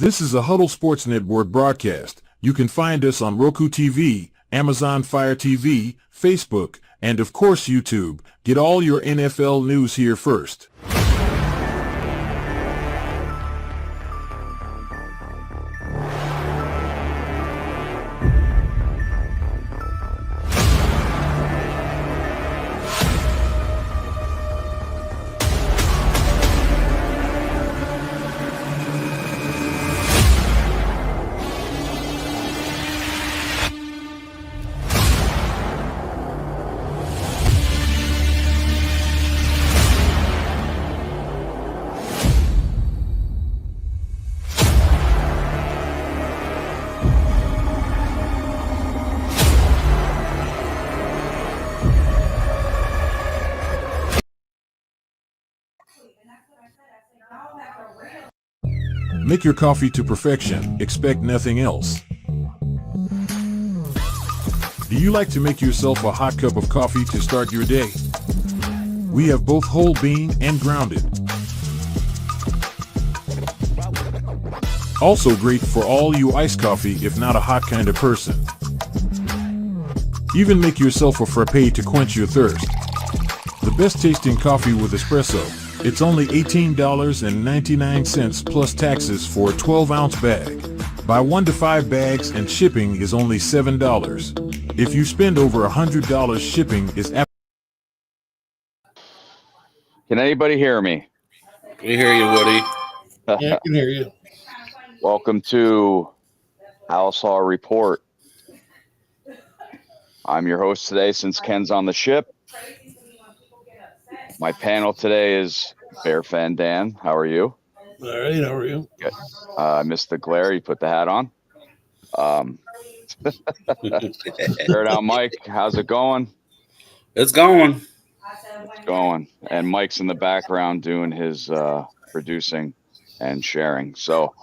This is a Huddle Sports Network broadcast. You can find us on Roku TV, Amazon Fire TV, Facebook, and of course YouTube. Get all your NFL news here first. Make your coffee to perfection. Expect nothing else. Do you like to make yourself a hot cup of coffee to start your day? We have both whole bean and grounded. Also great for all you iced coffee if not a hot kind of person. Even make yourself a frappe to quench your thirst. The best tasting coffee with espresso. It's only $18.99 plus taxes for a 12-ounce bag. Buy 1 to 5 bags and shipping is only $7. If you spend over $100, shipping is Can anybody hear me? We hear you, Woody. Yeah, I can hear you. Welcome to Halas Report. I'm your host today since Ken's on the ship. My panel today is Bear Fan Dan. How are you? All right, how are you? Good. Mr. Glare, you put the hat on. Fair down, Mike. How's it going? It's going. It's going. And Mike's in the background doing his producing and sharing. So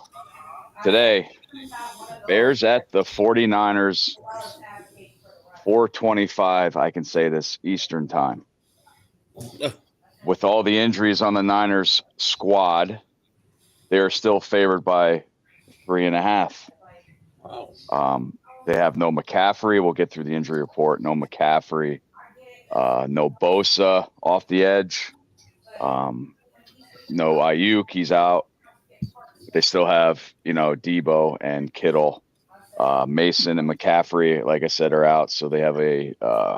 today, Bears at the 49ers, 4:25. I can say this Eastern time. With all the injuries on the Niners squad, they are still favored by 3.5. Wow. They have no McCaffrey. We'll get through the injury report. No McCaffrey. No Bosa off the edge. No Ayuk. He's out. They still have, Debo and Kittle. Mason and McCaffrey, like I said, are out. So they have I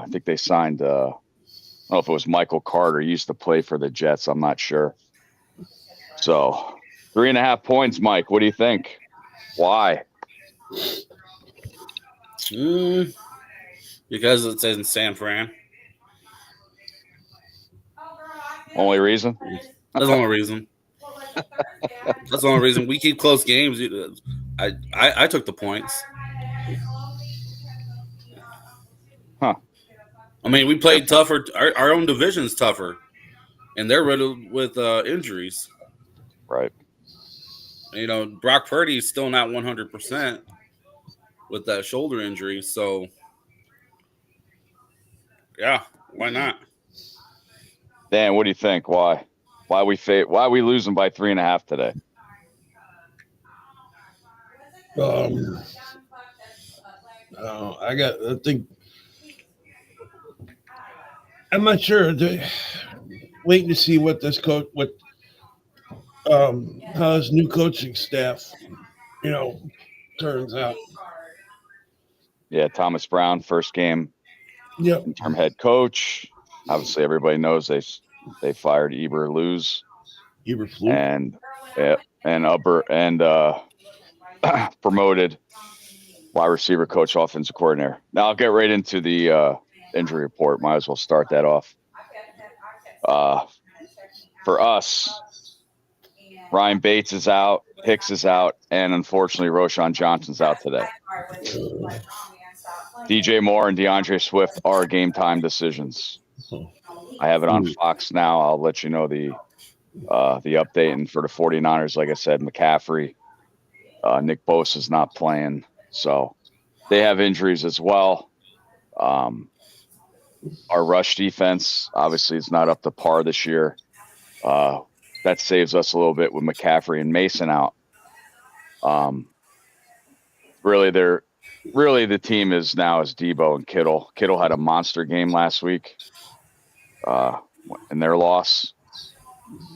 think they signed I don't know if it was Michael Carter. He used to play for the Jets. I'm not sure. So 3.5 points, Mike. What do you think? Why? Because it's in San Fran. Only reason? That's the only reason. That's the only reason. We keep close games. I took the points. Huh. I mean, we played tougher. Our own division's tougher, and they're riddled with injuries. Right. Brock Purdy's still not 100% with that shoulder injury. So, yeah, why not? Dan, what do you think? Why? Why are we losing by 3.5 today? I think I'm not sure. Waiting to see what this coach, how his new coaching staff, turns out. Yeah, Thomas Brown, first game. Yep. Interim head coach. Obviously, everybody knows they fired Eberflus and promoted wide receiver coach, offensive coordinator. Now I'll get right into the injury report. Might as well start that off. For us, Ryan Bates is out, Hicks is out, and unfortunately, Roschon Johnson's out today. DJ Moore and DeAndre Swift are game time decisions. I have it on Fox now. I'll let you know the update. And for the 49ers, like I said, McCaffrey, Nick Bosa is not playing. So they have injuries as well. Our rush defense, obviously, is not up to par this year. That saves us a little bit with McCaffrey and Mason out. Really, the team is Debo and Kittle. Kittle had a monster game last week, in their loss.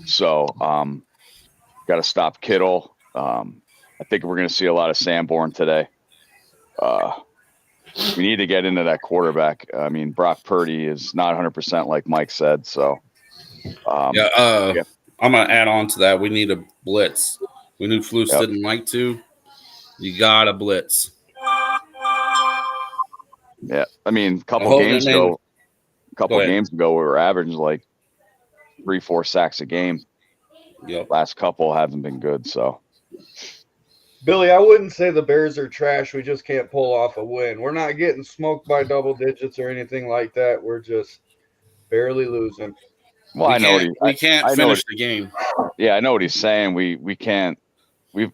So, got to stop Kittle. I think we're going to see a lot of Sanborn today. We need to get into that quarterback. I mean, Brock Purdy is not 100% like Mike said. So, I'm going to add on to that. We need a blitz. We knew Flus didn't like to. You got to blitz. Yeah. I mean, a couple games ago, we were averaging like 3-4 sacks a game. Yep. Last couple haven't been good. So, Billy, I wouldn't say the Bears are trash. We just can't pull off a win. We're not getting smoked by double digits or anything like that. We're just barely losing. Well, we can't finish the game. Yeah, I know what he's saying. We can't.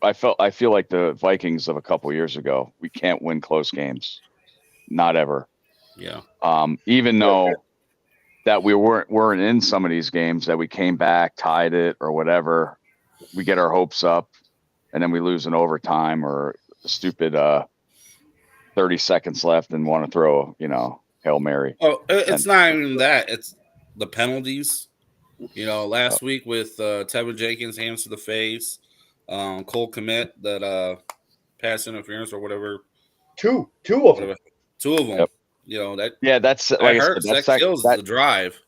I feel like the Vikings of a couple of years ago. We can't win close games, not ever. Yeah. Even though that we weren't in some of these games, that we came back, tied it, or whatever, we get our hopes up, and then we lose in overtime or a stupid 30 seconds left and want to throw Hail Mary. Oh, it's not even that. It's the penalties. Last week with Tevin Jenkins, hands to the face, Cole Kmet, that pass interference or whatever. Two of them. Yep. That's like hurts. That kills the drive.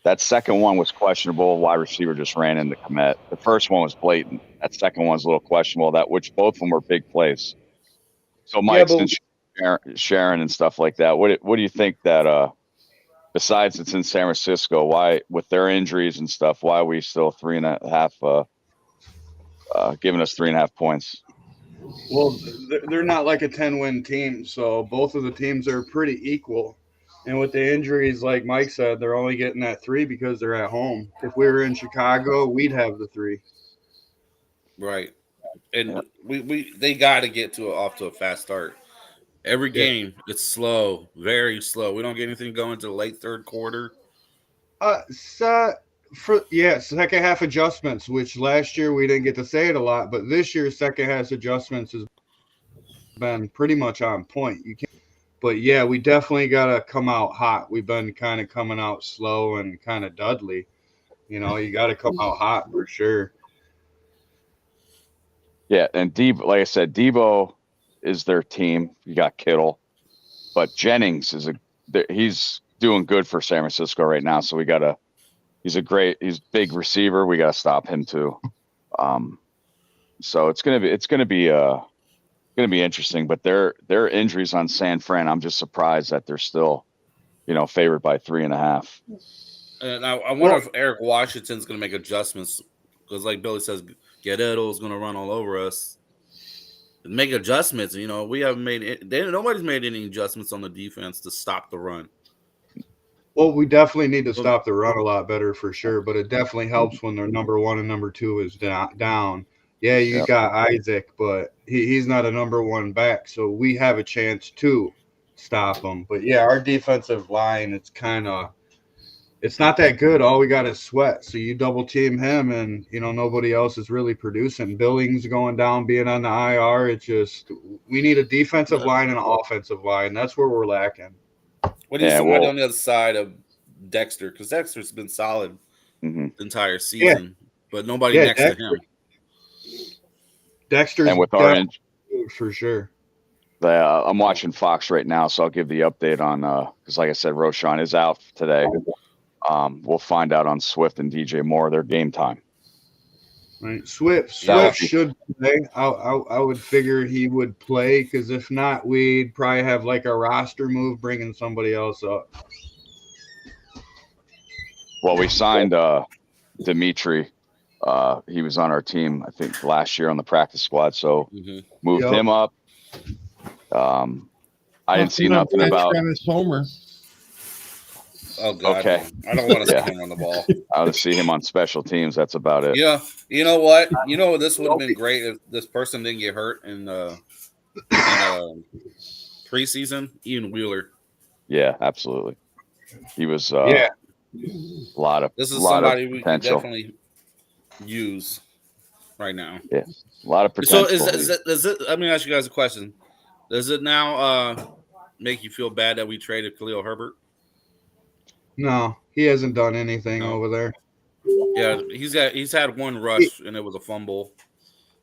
That second one was questionable. Wide receiver just ran into Kmet. The first one was blatant. That second one's a little questionable. Which both of them were big plays. So Mike, since Sharon and stuff like that, what do you think that? Besides, it's in San Francisco. Why, with their injuries and stuff, why are we still 3.5? Giving us 3.5 points. Well, they're not like a 10-win team, so both of the teams are pretty equal. And with the injuries, like Mike said, they're only getting that 3 because they're at home. If we were in Chicago, we'd have the 3. Right, and they got to get off to a fast start. Every game, it's slow, very slow. We don't get anything going to the late third quarter. Second half adjustments, which last year we didn't get to say it a lot, but this year's second half adjustments has been pretty much on point. But yeah, we definitely got to come out hot. We've been kind of coming out slow and kind of Dudley. You got to come out hot for sure. Yeah, and like I said, Debo is their team. You got Kittle, but Jennings he's doing good for San Francisco right now. So he's big receiver. We got to stop him too. So it's gonna be interesting. But their injuries on San Fran, I'm just surprised that they're still, favored by 3.5. And I wonder if Eric Washington's gonna make adjustments because, like Billy says, Guerrero's gonna run all over us. Make adjustments. We haven't made it. Nobody's made any adjustments on the defense to stop the run. Well, we definitely need to stop the run a lot better for sure, but it definitely helps when their number 1 and number 2 is down. Yeah, you got Isaac, but he's not a number 1 back, so we have a chance to stop him. But yeah, our defensive line, it's not that good. All we got is Sweat. So you double team him and, nobody else is really producing. Billings going down, being on the IR. We need a defensive line and an offensive line. That's where we're lacking. What do you see on the other side of Dexter? Because Dexter's been solid the entire season, but nobody next to him. Dexter's and with our for sure. I'm watching Fox right now, so I'll give the update on because, like I said, Roshan is out today. We'll find out on Swift and DJ Moore their game time. Right, Swift should play. I would figure he would play because if not, we'd probably have like a roster move, bringing somebody else up. Well, we signed Dimitri. He was on our team, I think, last year on the practice squad, so moved him up. I didn't see nothing about Homer. Oh God! Okay. I don't want to see him on the ball. I want to see him on special teams. That's about it. Yeah. You know what? This would have been great if this person didn't get hurt in preseason. Ian Wheeler. Yeah, absolutely. He was a lot of this is lot somebody of we can potential. definitely use. right now. Yeah, a lot of So potential. is it? Let me ask you guys a question. Does it now make you feel bad that we traded Khalil Herbert? No, he hasn't done anything No. over there. Yeah, he's had one He, rush and it was a fumble.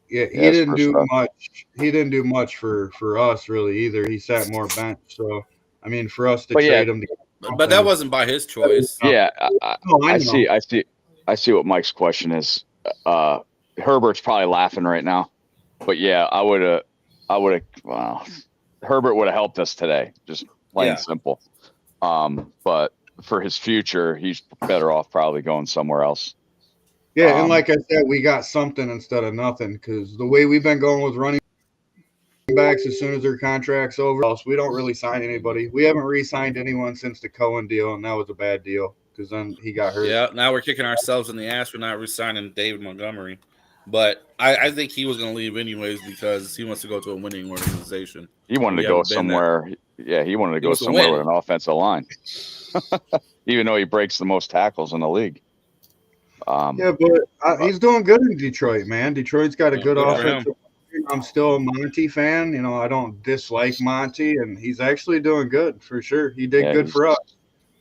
yeah, Yeah, he his didn't first do rush. much. He didn't do much for us really either. He sat more bench. So I mean, for us to But yeah, trade him to get But that something, wasn't by his choice. yeah, no, I I know. see what Mike's question is. Herbert's probably laughing right now, but yeah, I would have. Well, Herbert would have helped us today, just plain Yeah. simple. But for his future, he's better off probably going somewhere else. Yeah, and like I said, we got something instead of nothing because the way we've been going with running backs as soon as their contract's over, we don't really sign anybody. We haven't re-signed anyone since the Cohen deal, and that was a bad deal because then he got hurt. Yeah, now we're kicking ourselves in the ass for not resigning David Montgomery. But I think he was going to leave anyways because he wants to go to a winning organization. He wanted to go somewhere. Yeah, he wanted to go somewhere with an offensive line, even though he breaks the most tackles in the league. Yeah, but he's doing good in Detroit, man. Detroit's got a good offensive. I'm still a Monty fan. You know, I don't dislike Monty, and he's actually doing good for sure. He did good for us.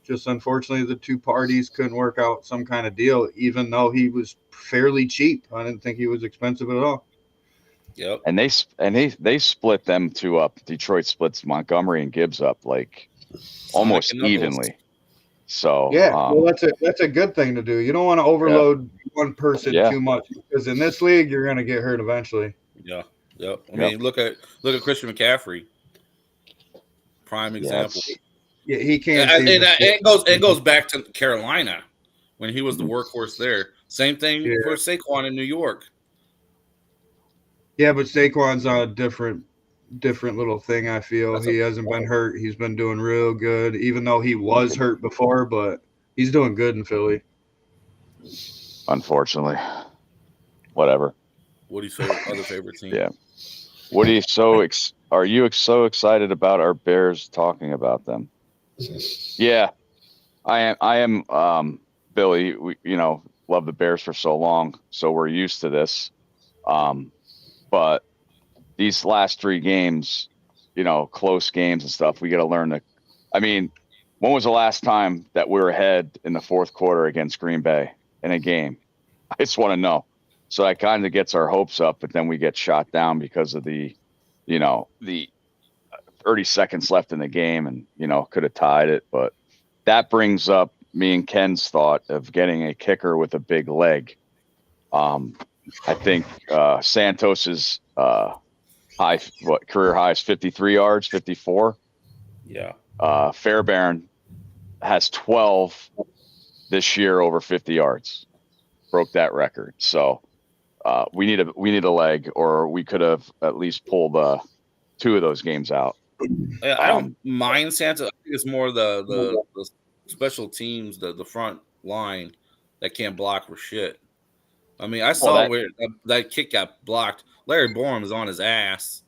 Just unfortunately, the two parties couldn't work out some kind of deal, even though he was fairly cheap. I didn't think he was expensive at all. Yep. And they split them two up. Detroit splits Montgomery and Gibbs up like almost evenly. So yeah, well, that's a good thing to do. You don't want to overload one person too much because in this league you're going to get hurt eventually. Yeah. Yep. I mean, look at Christian McCaffrey. Prime example. Yeah, he can't. And it goes back to Carolina when he was the workhorse there. Same thing for Saquon in New York. Yeah, but Saquon's on a different little thing. I feel he hasn't been hurt. He's been doing real good, even though he was hurt before. But he's doing good in Philly. Unfortunately, whatever. Woody's other favorite team. Yeah, Woody. Are you so excited about our Bears talking about them? Yeah, I am. Billy, we love the Bears for so long, so we're used to this. But these last three games, close games and stuff, we got to learn to. I mean, when was the last time that we were ahead in the fourth quarter against Green Bay in a game? I just want to know. So that kind of gets our hopes up, but then we get shot down because of the 30 seconds left in the game and, could have tied it. But that brings up me and Ken's thought of getting a kicker with a big leg. I think Santos's career high is 53 yards, 54. Yeah. Fairbairn has 12 this year over 50 yards. Broke that record. So we need a leg, or we could have at least pulled two of those games out. I don't mind Santa. I think it's more the special teams, the front line that can't block for shit. I mean, I saw where that kick got blocked. Larry Borum is on his ass.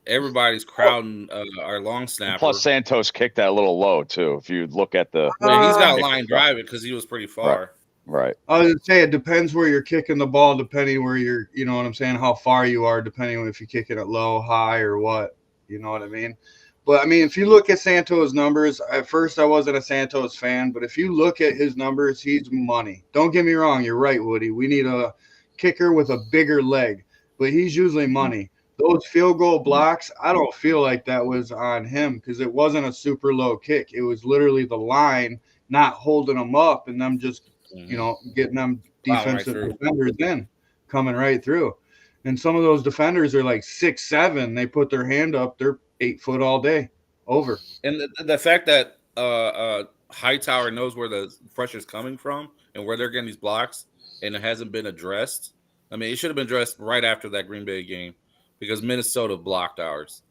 Everybody's crowding our long snapper. Plus, Santos kicked that a little low too. If you look at the, he's got a line drive it because he was pretty far. Right. I was gonna say it depends where you're kicking the ball, depending where you're. You know what I'm saying? How far you are, depending on if you're kicking it low, high, or what. You know what I mean? But I mean, if you look at Santos' numbers, at first I wasn't a Santos fan, but if you look at his numbers, he's money. Don't get me wrong, you're right, Woody. We need a kicker with a bigger leg, but he's usually money. Those field goal blocks, I don't feel like that was on him because it wasn't a super low kick. It was literally the line not holding them up and them just, getting them defensive defenders in, coming right through. And some of those defenders are like 6'7". They put their hand up. They're 8 foot all day. Over. And the fact that Hightower knows where the pressure's coming from and where they're getting these blocks, and it hasn't been addressed. I mean, it should have been addressed right after that Green Bay game because Minnesota blocked ours.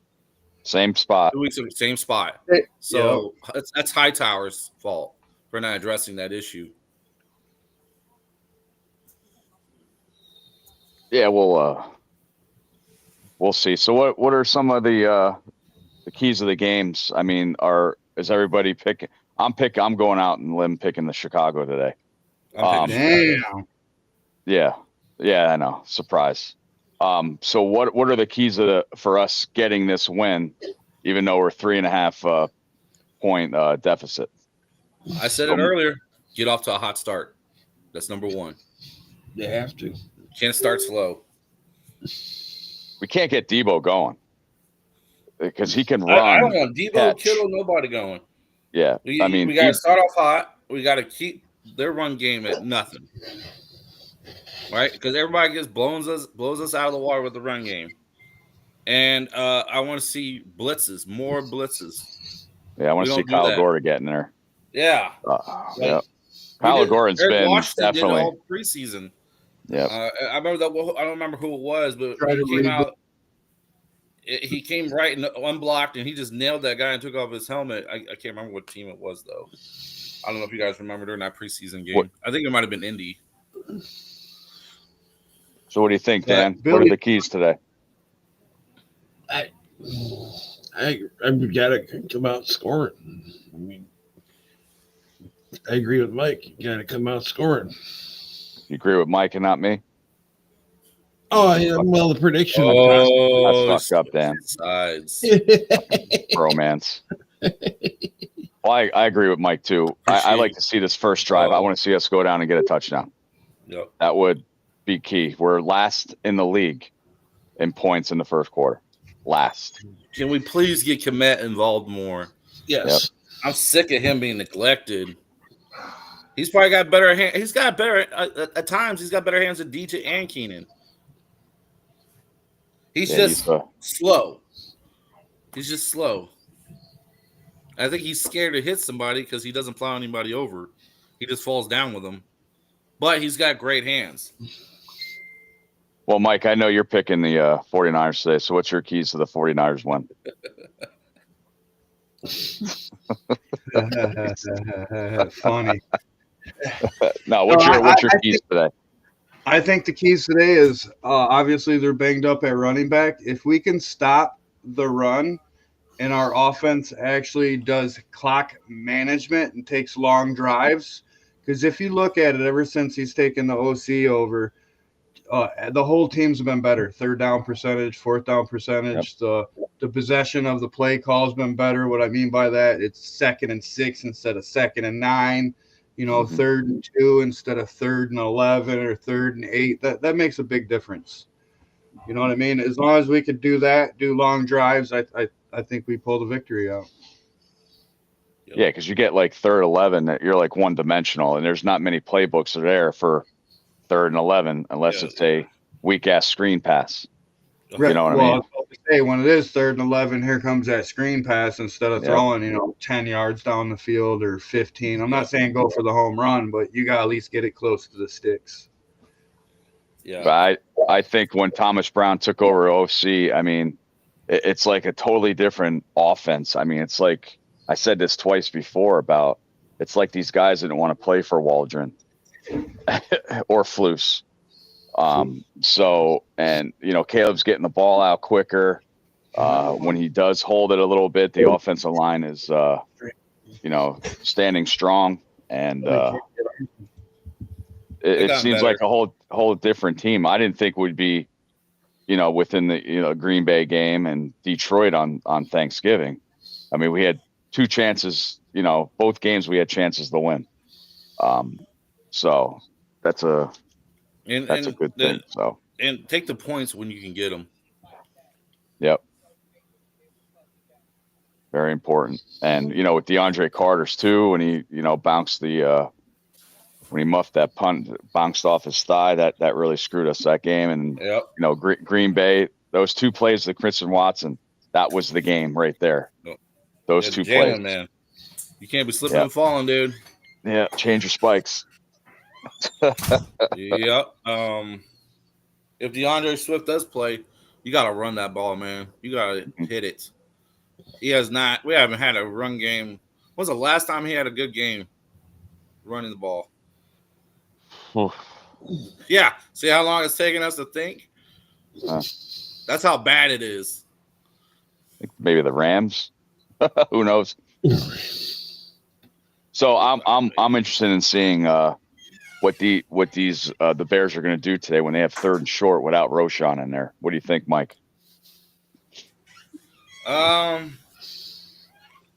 Same spot. 2 weeks ago, same spot. So that's Hightower's fault for not addressing that issue. Yeah, we'll see. So what are some of the keys of the games? I mean, is everybody picking? I'm going out and limb picking the Chicago today. Damn. Yeah. Yeah, I know. Surprise. So what are the keys for us getting this win, even though we're 3.5 point deficit? I said it earlier. Get off to a hot start. That's number one. They have to. Can't start slow. We can't get Debo going because he can I run. don't want Debo, catch. Kittle, nobody going. Yeah, We he- got to start off hot. We got to keep their run game at nothing, right? Because everybody blows us out of the water with the run game. And I want to see blitzes, more blitzes. Yeah, I want to see Kyle Gordon getting there. Yeah. Yeah. Kyle Gordon's Eric been Washington definitely did all preseason. Yeah. I remember that. I don't remember who it was, but Try he to came read out. He came right and unblocked, and he just nailed that guy and took off his helmet. I can't remember what team it was, though. I don't know if you guys remember during that preseason game. I think it might have been Indy. So what do you think, Dan? Billy, what are the keys today? I gotta come out scoring. I mean, I agree with Mike. You gotta come out scoring. You agree with Mike and not me? Oh, yeah, well, the prediction. That's fucked up, Dan. Sides. Romance. Well, I agree with Mike too. I like to see this first drive. I want to see us go down and get a touchdown. Yep. That would be key. We're last in the league in points in the first quarter. Last. Can we please get Komet involved more? Yes. Yep. I'm sick of him being neglected. He's probably got better hands. He's got better at times. He's got better hands than DJ and Keenan. He's slow. He's just slow. I think he's scared to hit somebody because he doesn't plow anybody over. He just falls down with them. But he's got great hands. Well, Mike, I know you're picking the 49ers today. So what's your keys to the 49ers win? Funny. No, what's your keys today? I think the keys today is obviously they're banged up at running back. If we can stop the run and our offense actually does clock management and takes long drives, because if you look at it, ever since he's taken the OC over, the whole team's been better. Third down percentage, fourth down percentage. Yep. The possession of the play call has been better. What I mean by that, it's 2nd and 6 instead of 2nd and 9. You know, 3rd and 2 instead of 3rd and 11 or 3rd and 8. That makes a big difference. You know what I mean? As long as we could do that, do long drives, I think we pull the victory out. Yeah, because you get like 3rd 11, you're like one-dimensional, and there's not many playbooks are there for 3rd and 11 unless it's a weak-ass screen pass. Right. You know what I mean? I was about to say, when it is 3rd and 11, here comes that screen pass instead of throwing, 10 yards down the field or 15. I'm not saying go for the home run, but you got to at least get it close to the sticks. Yeah. But I think when Thomas Brown took over OC, I mean, it's like a totally different offense. I mean, it's like I said this twice before about it's like these guys didn't want to play for Waldron or Flus. So, and, Caleb's getting the ball out quicker. When he does hold it a little bit, the offensive line is, standing strong, and it seems better. like a whole different team. I didn't think we'd be, within the Green Bay game and Detroit on Thanksgiving. I mean, we had 2 chances, both games we had chances to win. So that's a good thing. So, and take the points when you can get them. Yep. Very important. And, with DeAndre Carter's too, when he, bounced when he muffed that punt, bounced off his thigh, that really screwed us that game. And, Green Bay, those 2 plays to Christian Watson, that was the game right there. Yep. Those 2 plays. Man. You can't be slipping and falling, dude. Yeah. Change your spikes. Yep. If DeAndre Swift does play, you got to run that ball, man. You got to hit it. We haven't had a run game. When was the last time he had a good game running the ball? Yeah. See how long it's taking us to think? That's how bad it is. Maybe the Rams. Who knows? So I'm interested in seeing what these the Bears are going to do today when they have 3rd and short without Roschon in there. What do you think, Mike?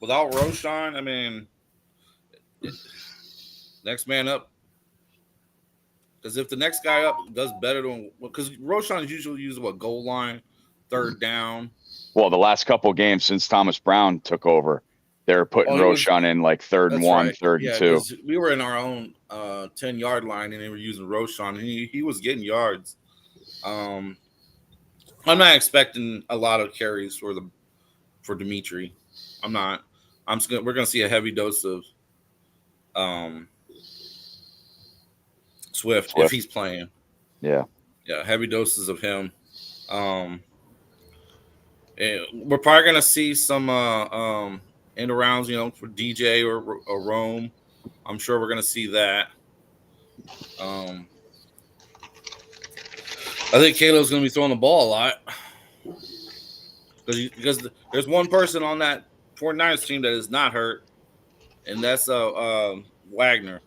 Without Roschon, I mean, next man up. Because if the next guy up does better than, because Roschon is usually used goal line, 3rd down. Well, the last couple of games since Thomas Brown took over, they're putting Roschon in like 3rd and 1, right. 3rd and 2. We were in our own 10-yard line and they were using Roschon, and he was getting yards. I'm not expecting a lot of carries for Dimitri. I'm not. We're gonna see a heavy dose of Swift if he's playing. Yeah, heavy doses of him. And we're probably gonna see some end arounds, for DJ or Rome. I'm sure we're gonna see that. I think Kalo's gonna be throwing the ball a lot because there's one person on that 49ers team that is not hurt, and that's Wagner.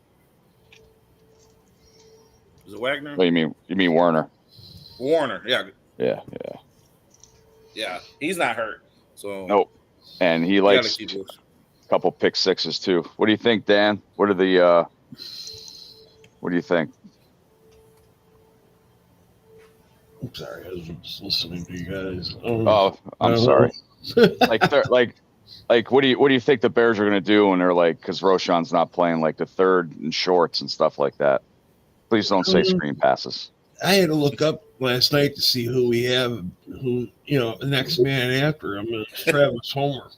Is it Wagner? What do you mean Warner? Warner, yeah. Yeah. He's not hurt. So nope. And he likes a couple pick sixes too. What do you think, Dan? What do you think? I'm sorry, I was just listening to you guys. I'm sorry. Like, what do you think the Bears are going to do when they're because Roschon's not playing the 3rd and shorts and stuff like that? Please don't say screen passes. I had to look up last night to see who we have, the next man after him is Travis Homer.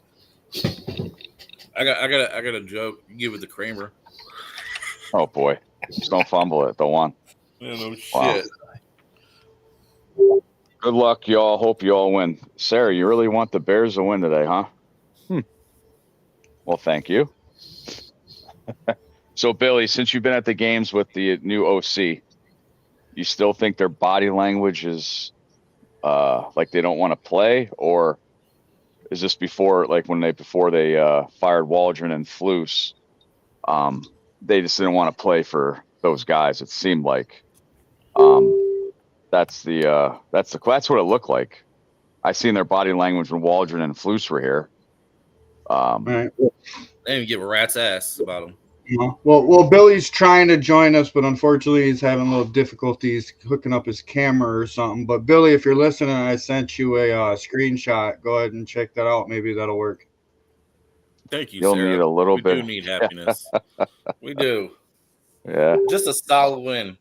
I got a joke. You give it to Kramer. Oh boy, just don't fumble it. The one. Yeah, no shit. Wow. Good luck, y'all. Hope you all win. Sarah, you really want the Bears to win today, huh? Well, thank you. So, Billy, since you've been at the games with the new OC, you still think their body language is they don't want to play, or is this before they fired Waldron and Flus? They just didn't want to play for those guys. It seemed like that's what it looked like. I seen their body language when Waldron and Flus were here. They didn't give a rat's ass about them. Well, Billy's trying to join us, but unfortunately he's having a little difficulties hooking up his camera or something. But Billy, if you're listening, I sent you a screenshot. Go ahead and check that out. Maybe that'll work. Thank you, You'll Sarah. need a little bit. We do need happiness. We do. Yeah. Just a solid win.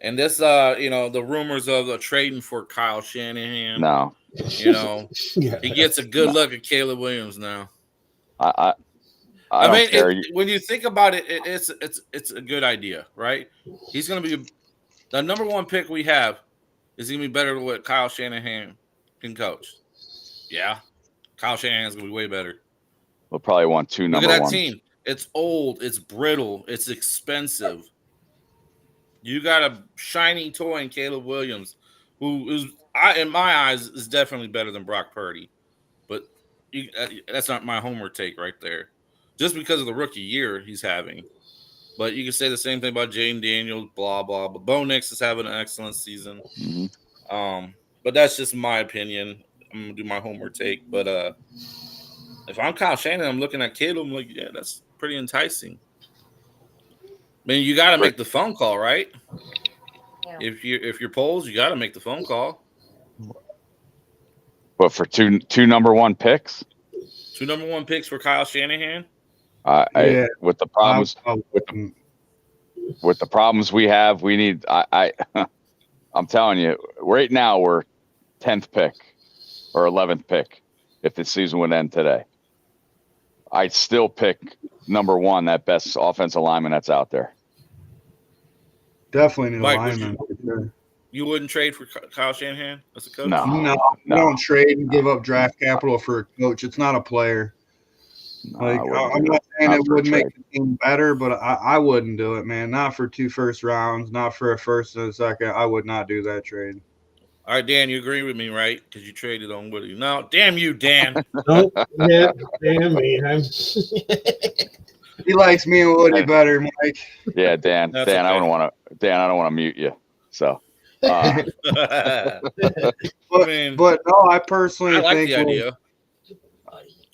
And this, the rumors of trading for Kyle Shanahan. No. He gets a good look at Caleb Williams now. I don't care. When you think about it, it's a good idea, right? He's going to be the number 1 pick we have. Is going to be better than what Kyle Shanahan can coach. Yeah, Kyle Shanahan's going to be way better. We'll probably want 2 number 1s. Look at that team. It's old. It's brittle. It's expensive. You got a shiny toy in Caleb Williams, who is, in my eyes, is definitely better than Brock Purdy. But that's not my homer take right there. Just because of the rookie year he's having. But you can say the same thing about Jaden Daniels, blah, blah. But Bo Nix is having an excellent season. Mm-hmm. But that's just my opinion. I'm going to do my homer take. But if I'm Kyle Shanahan, I'm looking at Caleb, I'm like, yeah, that's pretty enticing. I mean, you got to make the phone call, right? Yeah. If you're polls, you got to make the phone call. But for two number 1 picks? 2 number 1 picks for Kyle Shanahan? With the problems with the problems we have, we need. I'm telling you, right now we're 10th pick or 11th pick if the season would end today. I'd still pick number 1, that best offensive lineman that's out there. Definitely need a Mike, lineman. You wouldn't trade for Kyle Shanahan as a coach? No. You don't trade and give up draft capital for a coach. It's not a player. I'm not saying it would make the team better, but I wouldn't do it, man. Not for 2 first rounds, not for a first and a second. I would not do that trade. All right, Dan, you agree with me, right? Because you traded on Woody. No, damn you, Dan. Nope. Yeah, damn me. He likes me and Woody better, Mike. Yeah, Dan. That's Dan, I okay. don't want to. Dan, I don't want to mute you. So, I But mean, but no, I personally I like think the idea.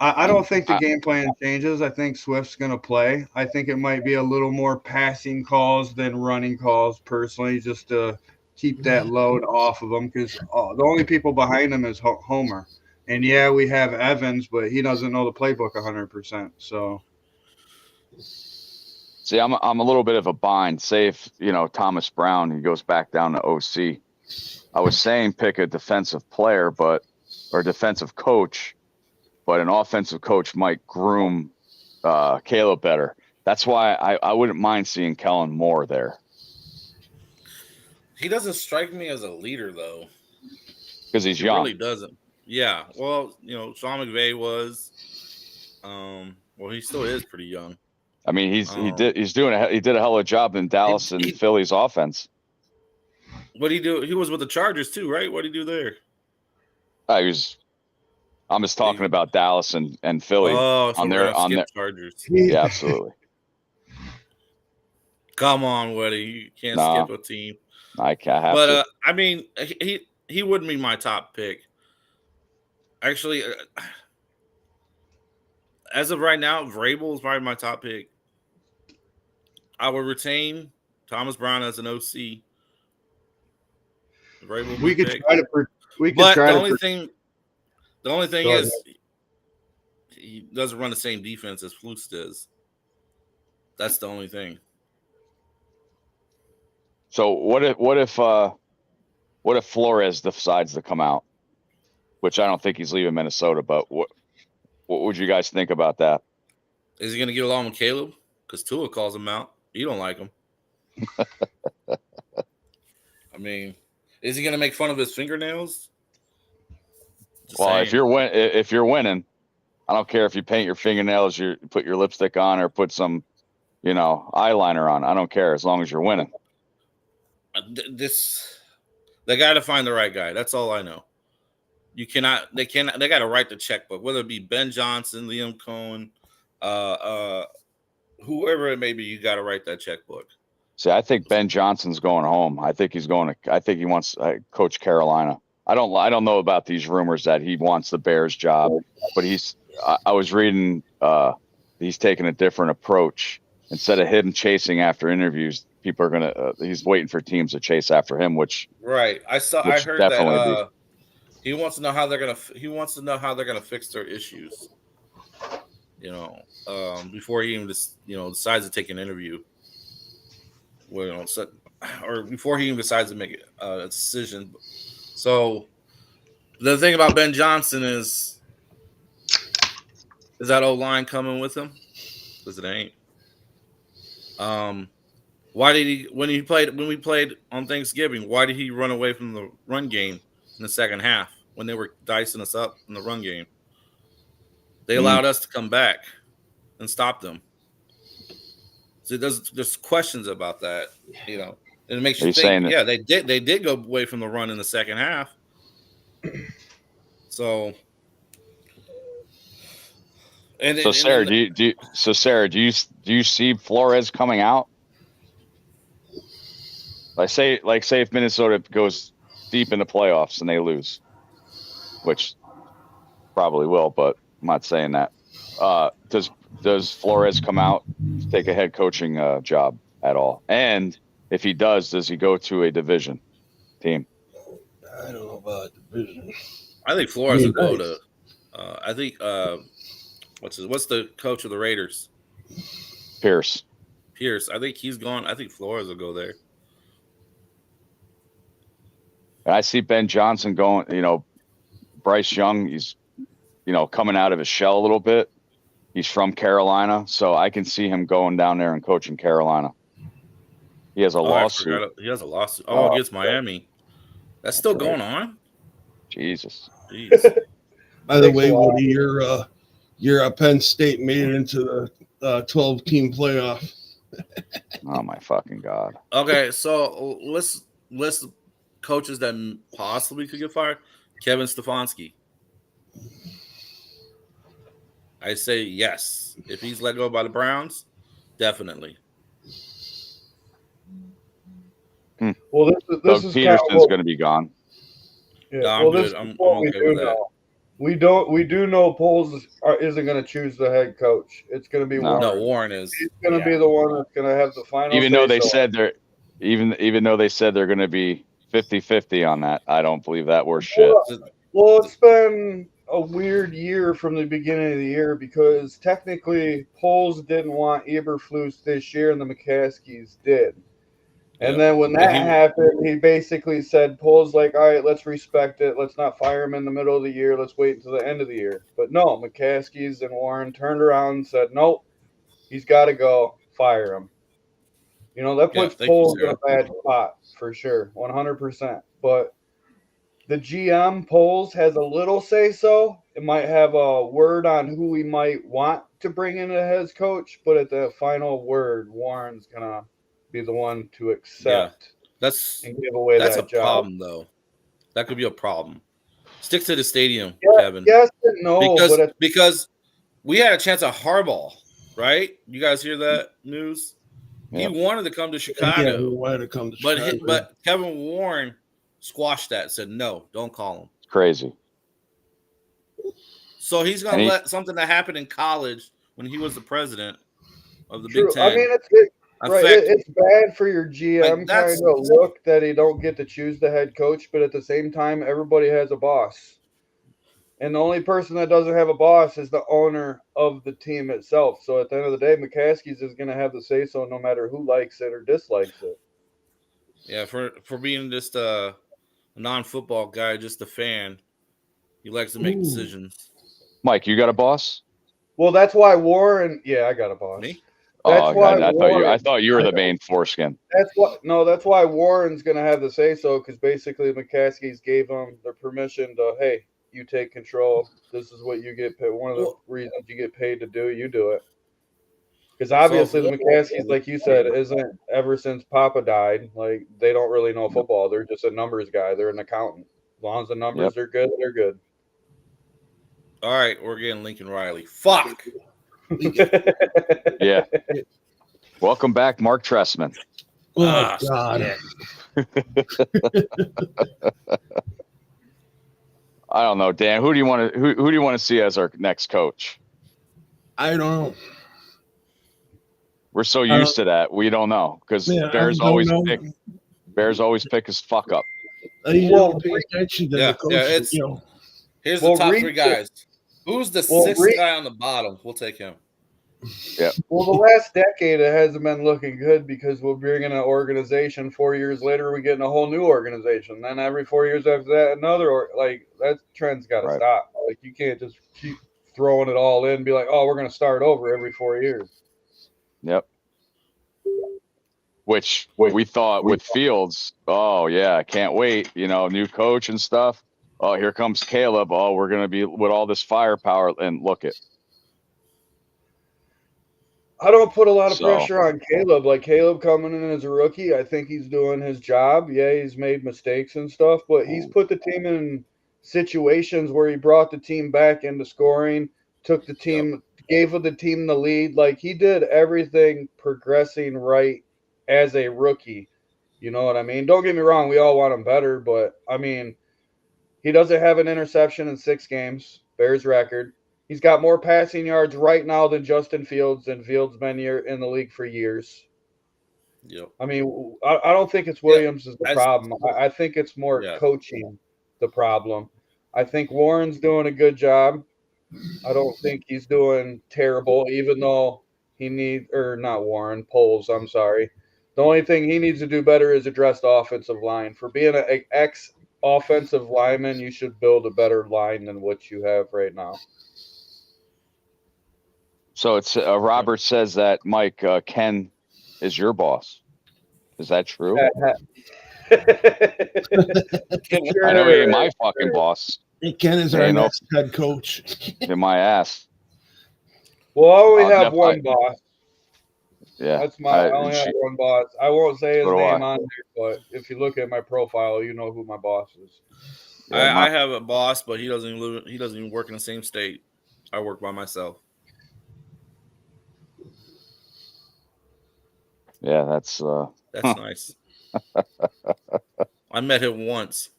I don't think the I- game plan changes. I think Swift's going to play. I think it might be a little more passing calls than running calls, personally, just to keep that load off of him because the only people behind him is Homer. And yeah, we have Evans, but he doesn't know the playbook 100%. So see, I'm a little bit of a bind. Say if Thomas Brown, he goes back down to OC. I was saying pick a defensive player, or defensive coach, but an offensive coach might groom Caleb better. That's why I wouldn't mind seeing Kellen Moore there He doesn't strike me as a leader, though. because he's He young. really doesn't. Yeah. Well, Sean McVay was. Well, he still is pretty young. I mean, he did a hell of a job in Dallas and Philly's offense. What did he do? He was with the Chargers too, right? What did he do there? I'm just talking about Dallas and Philly Oh, so on we're their gonna skip Chargers. Yeah, absolutely. Come on, Woody, you can't skip a team. I can't have But to. I mean, he wouldn't be my top pick. Actually, as of right now, Vrabel is probably my top pick. I would retain Thomas Brown as an OC. Vrabel we could pick. try to. We could But try the to. only thing Go is, he doesn't run the same defense as Flus does. That's the only thing. So what if Flores decides to come out? Which I don't think he's leaving Minnesota, but what would you guys think about that? Is he going to get along with Caleb? Because Tua calls him out. You don't like him. I mean, is he going to make fun of his fingernails? Well, if you're winning, I don't care if you paint your fingernails, you put your lipstick on, or put some, eyeliner on. I don't care as long as you're winning. They got to find the right guy. That's all I know. They got to write the checkbook, whether it be Ben Johnson, Liam Cohen, whoever it may be, you got to write that checkbook. See, I think Ben Johnson's going home. I think he wants Coach Carolina. I don't know about these rumors that he wants the Bears job, but I was reading he's taking a different approach. Instead of him chasing after interviews, people are he's waiting for teams to chase after him, which right. I heard that he wants to know how they're gonna fix their issues. Before he even decides to take an interview. Or before he even decides to make a decision. So the thing about Ben Johnson is that O-line coming with him? Because it ain't. Why did when we played on Thanksgiving, why did he run away from the run game in the second half when they were dicing us up in the run game? They allowed us to come back and stop them. So there's questions about that, and it makes you think. Yeah, they did go away from the run in the second half. So, Sarah, do you see Flores coming out? Say if Minnesota goes deep in the playoffs and they lose, which probably will, but I'm not saying that. Does Flores come out to take a head coaching job at all? And if he does he go to a division team? I don't know about division. I think Flores will go to. I think what's the coach of the Raiders? Pierce. I think he's gone. I think Flores will go there. And I see Ben Johnson going. Bryce Young, he's coming out of his shell a little bit. He's from Carolina, so I can see him going down there and coaching Carolina. He has a lawsuit. He has a lawsuit. Against Miami. That's still going on? Jesus. By the way, Woody, your Penn State made it into the 12-team playoff. Oh my fucking God. Okay, so let's coaches that possibly could get fired. Kevin Stefanski. I say yes. If he's let go by the Browns, Definitely. Well, this Doug is kind of Peterson's going to be gone. Yeah. No, I'm Well, good. this is I'm what we okay do with that. know. We do know Poles isn't going to choose the head coach. It's going to be No. Warren. No, Warren is. He's going to be the one that's going to have the final Even say. though they said they're even though they said they're going to be 50-50 on that, I don't believe that were shit. Well, it's been a weird year from the beginning of the year because technically Poles didn't want Eberflus this year and the McCaskies did. And then when that happened, he basically said, Poles like, all right, let's respect it. Let's not fire him in the middle of the year. Let's wait until the end of the year. But no, McCaskies and Warren turned around and said, nope, he's got to go. Fire him. You know, that puts Poles in a bad spot for sure, 100%. But the GM, Poles, has a little say-so. It might have a word on who we might want to bring in as coach, but at the final word, Warren's going to be the one to accept and give away that job. Problem, though. That could be a problem. Stick to the stadium, yeah, Kevin. Yes and no, because we had a chance at Harbaugh, right? You guys hear that news? Yeah. He wanted to come to Chicago. Yeah, he wanted to come to Chicago. But Kevin Warren squashed that, said, no, don't call him. It's crazy. So he's going to let something that happened in college when he was the president of the Big Ten. I mean, it's bad for your GM kind of look that he don't get to choose the head coach, but at the same time, everybody has a boss. And the only person that doesn't have a boss is the owner of the team itself. So at the end of the day, McCaskies is going to have the say-so no matter who likes it or dislikes it. Yeah, for being just a non-football guy, just a fan, he likes to make decisions. Mike, you got a boss? Well, that's why Warren. Yeah, I got a boss. Me? That's why I thought you were the main foreskin. That's why Warren's going to have the say-so because basically McCaskies gave him the permission to, hey, you take control. This is what you get paid. One of the reasons you get paid to do, you do it. Because obviously the McCaskies, like you said, isn't ever since Papa died. Like they don't really know football. They're just a numbers guy. They're an accountant. As long as the numbers are good, they're good. All right, we're getting Lincoln Riley. Fuck. Yeah. Welcome back, Mark Tressman. Oh God. I don't know, Dan. Who do you want to see as our next coach? I don't know. We're so used to that, we don't know because Bears always pick his fuck up. You don't pay attention to the coach. Here's the top three guys. Who's the sixth guy on the bottom? We'll take him. Yeah. Well, the last decade it hasn't been looking good because we're bringing an organization. 4 years later, we're getting a whole new organization. Then every 4 years after that, another. That trend's got to stop. Like you can't just keep throwing it all in and be like, oh, we're going to start over every 4 years. Yep. Which we thought with Fields. Oh yeah, I can't wait. New coach and stuff. Oh, here comes Caleb. Oh, we're going to be with all this firepower and look it. I don't put a lot of pressure on Caleb. Like Caleb coming in as a rookie, I think he's doing his job. Yeah, he's made mistakes and stuff, but he's put the team in situations where he brought the team back into scoring, took the team, gave the team the lead. Like he did everything progressing right as a rookie. You know what I mean? Don't get me wrong, we all want him better, but I mean, he doesn't have an interception in 6 games, Bears record. He's got more passing yards right now than Justin Fields, and Fields been in the league for years. Yep. I mean, I don't think it's Williams is the problem. I think it's more coaching the problem. I think Warren's doing a good job. I don't think he's doing terrible, even though not Warren, Poles, I'm sorry. The only thing he needs to do better is address the offensive line. For being an ex-offensive lineman, you should build a better line than what you have right now. So it's Robert says that Mike Ken is your boss. Is that true? I know he ain't my fucking boss. Ken is our next head coach. In my ass. Well, I only have one boss. Yeah, I only have one boss. I won't say his name on there, but if you look at my profile, you know who my boss is. Yeah, I have a boss, but he doesn't even work in the same state. I work by myself. Yeah, that's nice. I met him once.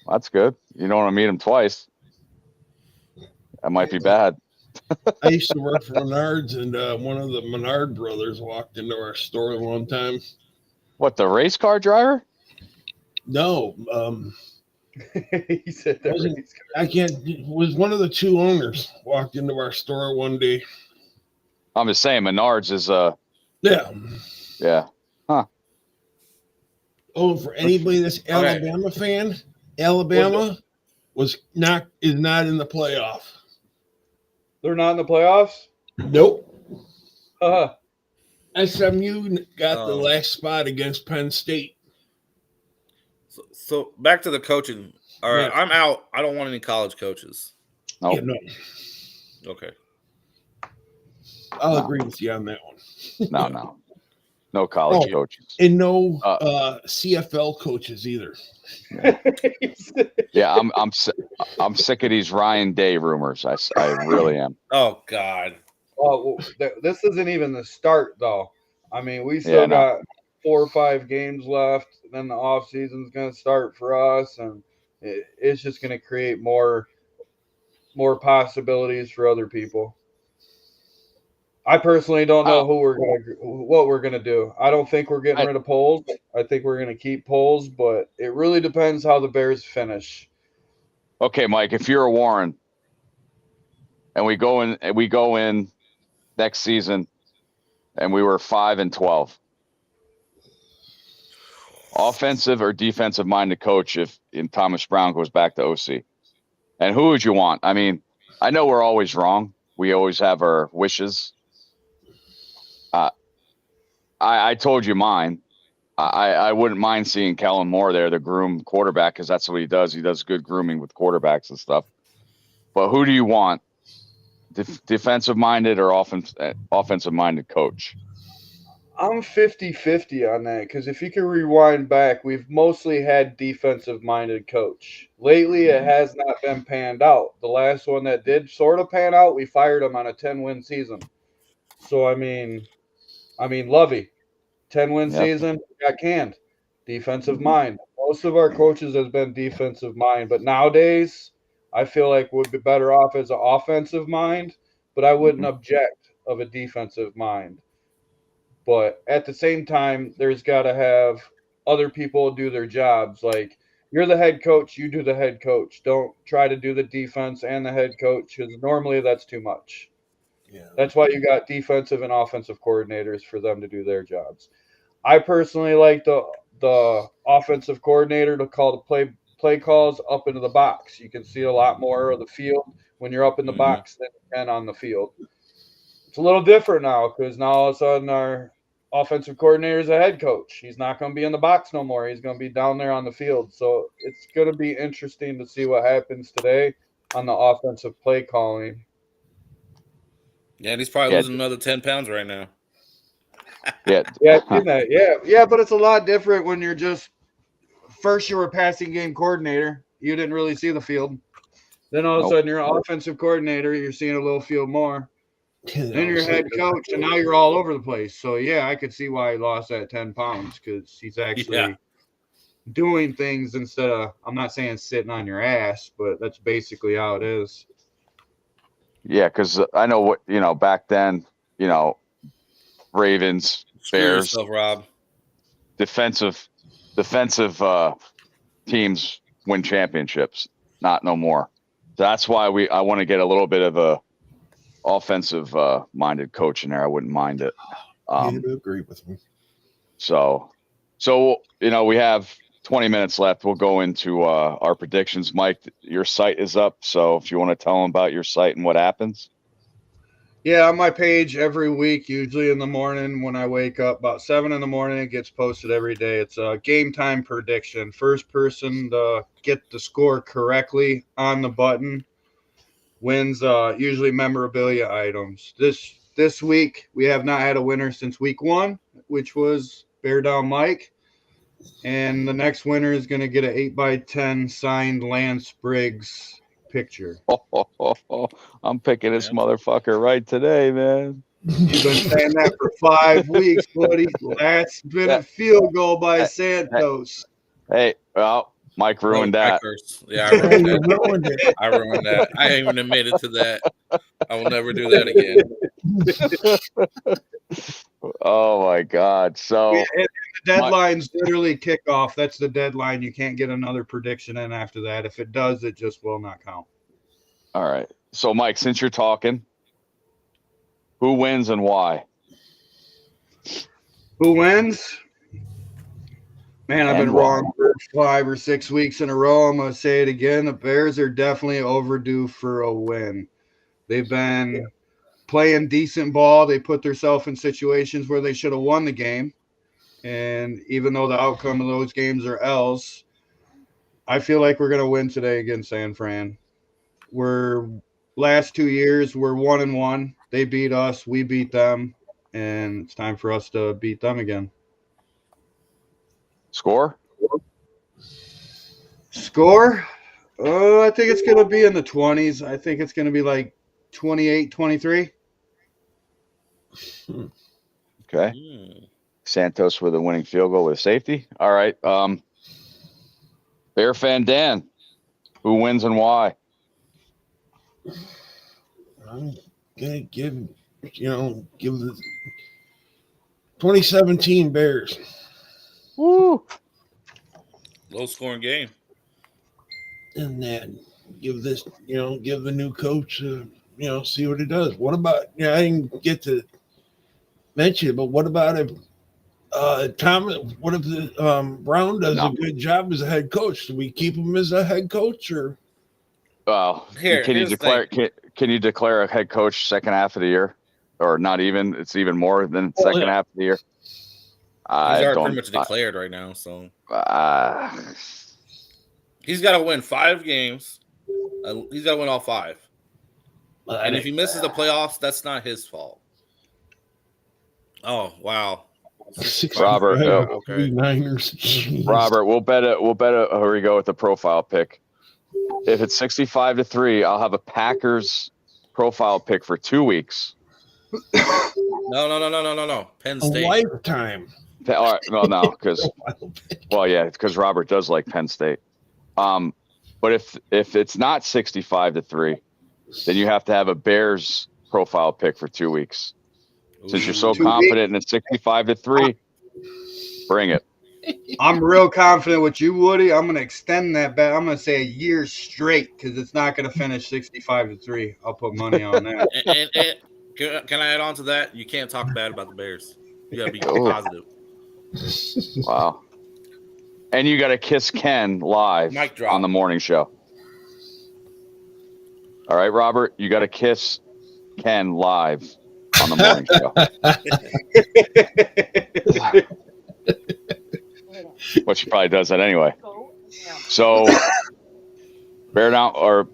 that's good. You don't want to meet him twice. That might be bad. I used to work for Menards, and one of the Menard brothers walked into our store one time. What, the race car driver? No, He said that. wasn't I can't. It was one of the two owners walked into our store one day. I'm just saying, Menards is Yeah. yeah. Huh. Oh, for anybody that's Alabama fan, Alabama is not in the playoff. They're not in the playoffs? Nope. Uh-huh. SMU got the last spot against Penn State. So back to the coaching. All right, I'm out. I don't want any college coaches. Nope. Yeah, no. Okay. I'll agree with you on that one. No college coaches. And no CFL coaches either. Yeah, I'm sick of these Ryan Day rumors. I really am. Oh God. Oh, this isn't even the start though. I mean, we still got 4 or 5 games left. Then the off season's going to start for us, and it's just going to create more possibilities for other people. I personally don't know what we're gonna do. I don't think we're getting rid of Poles. I think we're gonna keep Poles, but it really depends how the Bears finish. Okay, Mike, if you're a Warren and we go in next season and we were 5-12, offensive or defensive minded coach if Thomas Brown goes back to OC, and who would you want? I mean, I know we're always wrong. We always have our wishes. I told you mine. I wouldn't mind seeing Kellen Moore there, the groom quarterback, because that's what he does. He does good grooming with quarterbacks and stuff. But who do you want? Defensive-minded or offensive-minded coach? I'm 50-50 on that because if you can rewind back, we've mostly had defensive-minded coach. Lately, it has not been panned out. The last one that did sort of pan out, we fired him on a 10-win season. So, I mean, Lovey, 10-win season, got canned. Defensive mind. Most of our coaches has been defensive mind, but nowadays I feel like we'd be better off as an offensive mind, but I wouldn't object of a defensive mind. But at the same time, there's got to have other people do their jobs. Like, you're the head coach, you do the head coach. Don't try to do the defense and the head coach because normally that's too much. Yeah. That's why you got defensive and offensive coordinators for them to do their jobs. I personally like the offensive coordinator to call the play calls up into the box. You can see a lot more of the field when you're up in the box than you can on the field. It's a little different now because now all of a sudden our offensive coordinator is a head coach. He's not going to be in the box no more. He's going to be down there on the field. So it's going to be interesting to see what happens today on the offensive play calling. Yeah, and he's probably losing another 10 pounds right now. Yeah, but it's a lot different when you're just first you were a passing game coordinator. You didn't really see the field. Then all of a sudden you're an offensive coordinator. You're seeing a little field more. Then you're head coach, and now you're all over the place. So, yeah, I could see why he lost that 10 pounds because he's actually doing things instead of – I'm not saying sitting on your ass, but that's basically how it is. Yeah, because I know what, back then, Ravens, Bears, yourself, Rob. Defensive teams win championships, not no more. That's why I want to get a little bit of a offensive minded coach in there. I wouldn't mind it. You agree with me. So we have 20 minutes left. We'll go into our predictions. Mike, your site is up, so if you want to tell them about your site and what happens. Yeah, on my page every week, usually in the morning when I wake up, about 7 in the morning, it gets posted every day. It's a game time prediction. First person to get the score correctly on the button wins usually memorabilia items. This week, we have not had a winner since week 1, which was Bear Down Mike. And the next winner is going to get an 8x10 signed Lance Briggs picture. I'm picking this motherfucker right today, man. You've been saying that for 5 weeks, buddy. Last minute field goal by Santos. Hey, well, Mike ruined that. Yeah, I ruined You that. ruined it. I ruined that. I ain't even admitted to that. I will never do that again. Oh my God! So And the deadline's literally kickoff. That's the deadline. You can't get another prediction in after that. If it does, it just will not count. all right. So Mike, since you're talking, who wins and why? Who wins? Man, I've And been why? wrong for 5 or 6 weeks in a row. I'm going to say it again. The Bears are definitely overdue for a win. They've been playing decent ball. They put themselves in situations where they should have won the game. And even though the outcome of those games are L's, I feel like we're going to win today against San Fran. Last 2 years, we're 1-1. They beat us. We beat them. And it's time for us to beat them again. Score? Score? Oh, I think it's going to be in the 20s. I think it's going to be like 28-23. Okay. Santos with a winning field goal with safety. All right. Bear fan Dan, who wins and why? I'm gonna give the 2017 Bears. Woo! Low scoring game. And then give the new coach, see what he does. What about, I didn't get to mention it, but what about if Brown does a good job as a head coach? Do we keep him as a head coach or? Well, can you declare a head coach second half of the year, or not even? It's even more than second half of the year. He's already pretty much declared right now, so he's got to win 5 games. He's got to win all 5. And if he misses the playoffs, that's not his fault. Oh wow, Robert. Okay. Niners. Robert, we'll bet it. Here we go with the profile pick. If it's 65-3, I'll have a Packers profile pick for 2 weeks. No. Penn State. A lifetime. All right, no, because because Robert does like Penn State. But if it's not 65-3, then you have to have a Bears profile pick for 2 weeks. Since you're so confident in a 65-3, bring it. I'm real confident with you, Woody. I'm going to extend that bet. I'm going to say a year straight because it's not going to finish 65-3. I'll put money on that. and can I add on to that? You can't talk bad about the Bears. You got to be positive. Wow. And you got to kiss Ken live on the morning show. All right, Robert, you got to kiss Ken live on the morning show. Well, she probably does that anyway. So, bear down,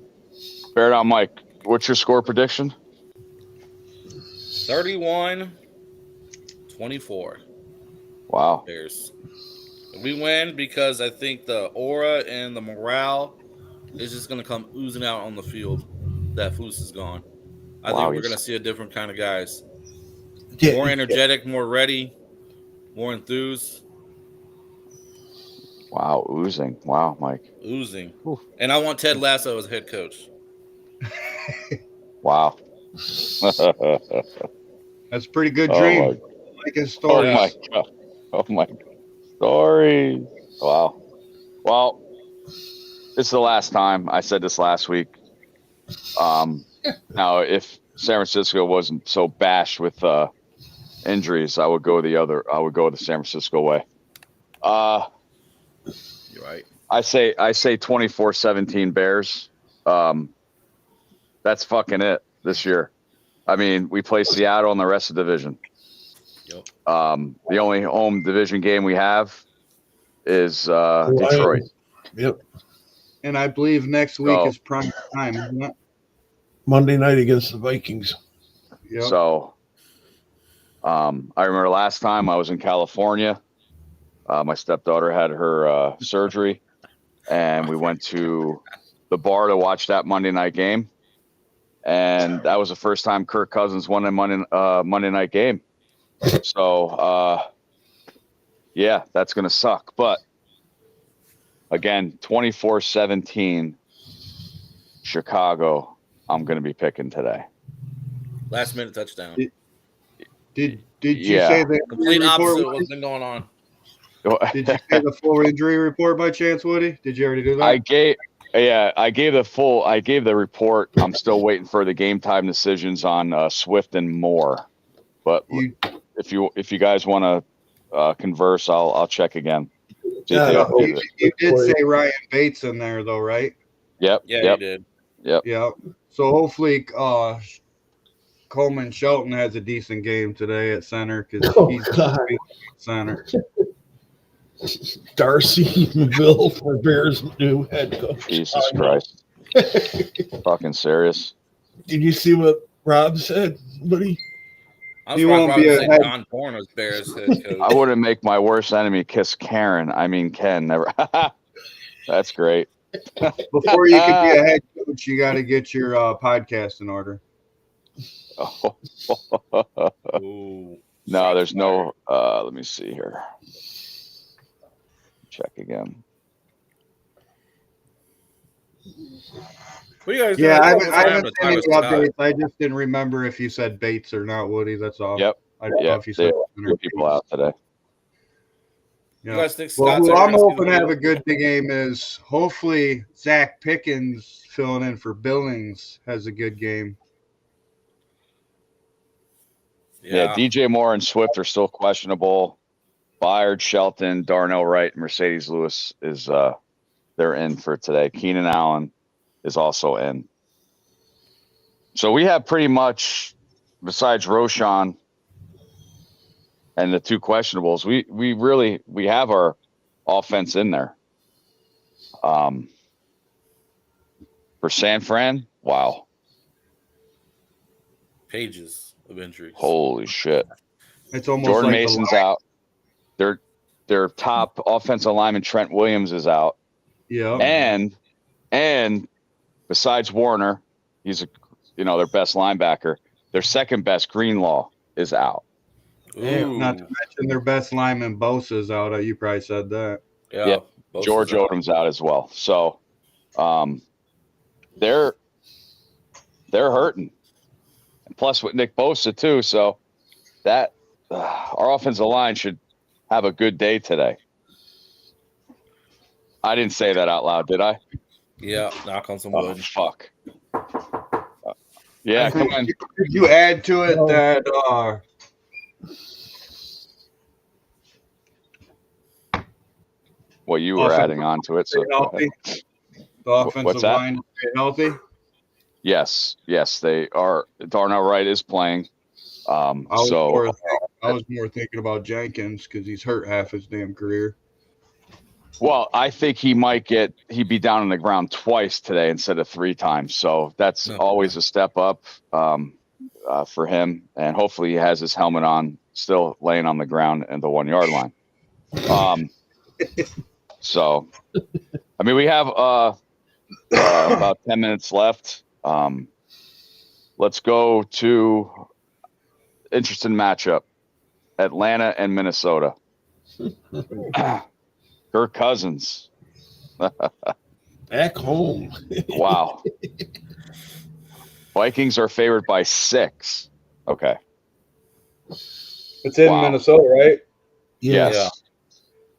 Mike. What's your score prediction? 31-24. Wow. Bears. We win because I think the aura and the morale is just going to come oozing out on the field that Foose is gone. I think we're going to see a different kind of guys. More energetic, more ready, more enthused. Wow, oozing. Wow, Mike. Oozing. Oof. And I want Ted Lasso as head coach. Wow. That's a pretty good dream. Like his story. Oh, my God. Oh, my God. Story. Wow. Well, this is the last time. I said this last week. Now, if San Francisco wasn't so bashed with injuries, I would go the San Francisco way. You're right. I say 24-17 Bears. That's fucking it this year. I mean, we play Seattle and the rest of the division. Yep. The only home division game we have is Detroit. Yep. And I believe next week is prime time, isn't it? Monday night against the Vikings. Yep. So, I remember last time I was in California. My stepdaughter had her surgery, and we went to the bar to watch that Monday night game. and that was the first time Kirk Cousins won a Monday night game. So, yeah, that's going to suck. But, again, 24-17, Chicago, I'm going to be picking today. Last minute touchdown. Did you say the complete report, opposite of Woody? what's been going on? Did you say the full injury report by chance, Woody? Did you already do that? I gave the report. I'm still waiting for the game time decisions on Swift and Moore. But if you guys want to converse, I'll check again. You did say Ryan Bates in there though, right? Yep. Yeah, you did. Yep. So hopefully Coleman Shelton has a decent game today at center because he's center. Darcy Bill for Bears' new head coach. Jesus Christ. Fucking serious. Did you see what Rob said, buddy? I was wrong to say John Bourne was Bears head coach. I wouldn't make my worst enemy kiss Karen. I mean Ken. Never. That's great. Before you can be a head coach, you got to get your podcast in order. No, there's no. Let me see here. Check again. I haven't seen any updates. I just didn't remember if you said Bates or not, Woody. That's all. Yep. I don't know if you said people out today. Yeah. Well, who I'm hoping to have a good game is hopefully Zach Pickens filling in for Billings has a good game. Yeah, DJ Moore and Swift are still questionable. Byard, Shelton, Darnell Wright, and Mercedes Lewis is they're in for today. Keenan Allen is also in. So we have pretty much, besides Roshan and the two questionables, we have our offense in there. For San Fran, wow. Pages of injuries. Holy shit. It's almost Jordan like Mason's out. Their top offensive lineman Trent Williams is out. Yeah. And besides Warner, he's their best linebacker. Their second best Greenlaw is out. Ooh. Not to mention their best lineman Bosa's out. You probably said that. Yeah. George Odom's out as well. So they're hurting. And plus with Nick Bosa too. So that our offensive line should have a good day today. I didn't say that out loud, did I? Yeah, knock on some wood. Fuck. Yeah, come on. Could you add to it that well, you were adding on to it. So healthy? The offensive line is healthy? Yes, they are. Darnell Wright is playing. I was more thinking about Jenkins because he's hurt half his damn career. Well, I think he'd be down on the ground twice today instead of 3 times. So that's always a step up for him. And hopefully he has his helmet on, still laying on the ground at the 1 yard line. So, I mean, we have about 10 minutes left. Let's go to interesting matchup. Atlanta and Minnesota. Kirk Cousins. Back home. Wow. Vikings are favored by 6. Okay. It's in Minnesota, right? Yes.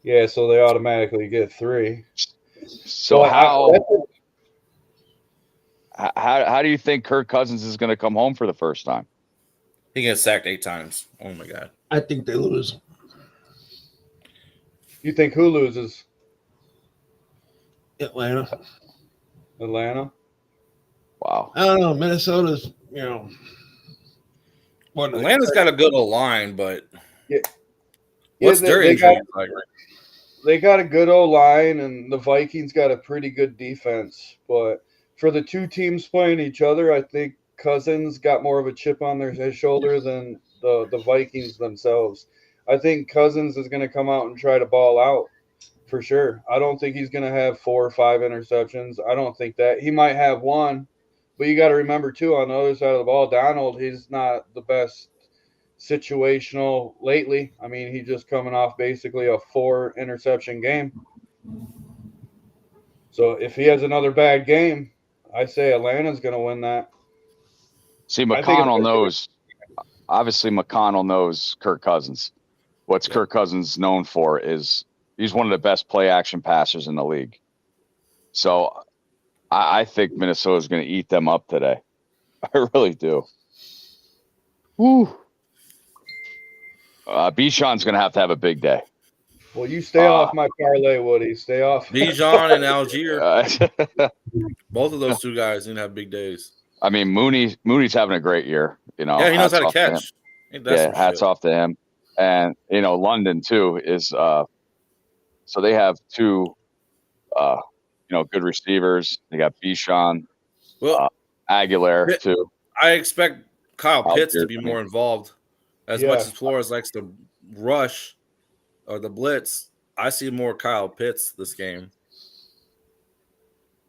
Yeah, so they automatically get 3. So how do you think Kirk Cousins is going to come home for the first time? He gets sacked 8 times. Oh my God. I think they lose. You think who loses? Atlanta. Wow. I don't know. Minnesota's, Atlanta's got a good O-line, but what's their injury like? They got a good O-line, and the Vikings got a pretty good defense. But for the two teams playing each other, I think Cousins got more of a chip on his shoulder than the Vikings themselves. I think Cousins is going to come out and try to ball out for sure. I don't think he's going to have 4 or 5 interceptions. I don't think that. He might have 1, But you got to remember too, on the other side of the ball, Donald, he's not the best situational lately. I mean, he's just coming off basically a 4 interception game. So if he has another bad game, I say Atlanta's going to win that. See, McConnell knows. Obviously, McConnell knows Kirk Cousins. What's Kirk Cousins known for is he's one of the best play action passers in the league. So I think Minnesota's going to eat them up today. I really do. Woo. Bichon's going to have a big day. Well, you stay off my parlay, Woody. Stay off. Bijan and Algier. Both of those two guys need to have big days. I mean, Mooney's having a great year. You know, yeah, he knows how to catch. Hats off to him. And you know, London too is. So they have 2, good receivers. They got Bichon, Aguilar too. I expect Kyle Pitts to be more involved. As much as Flores likes to rush or the blitz, I see more Kyle Pitts this game.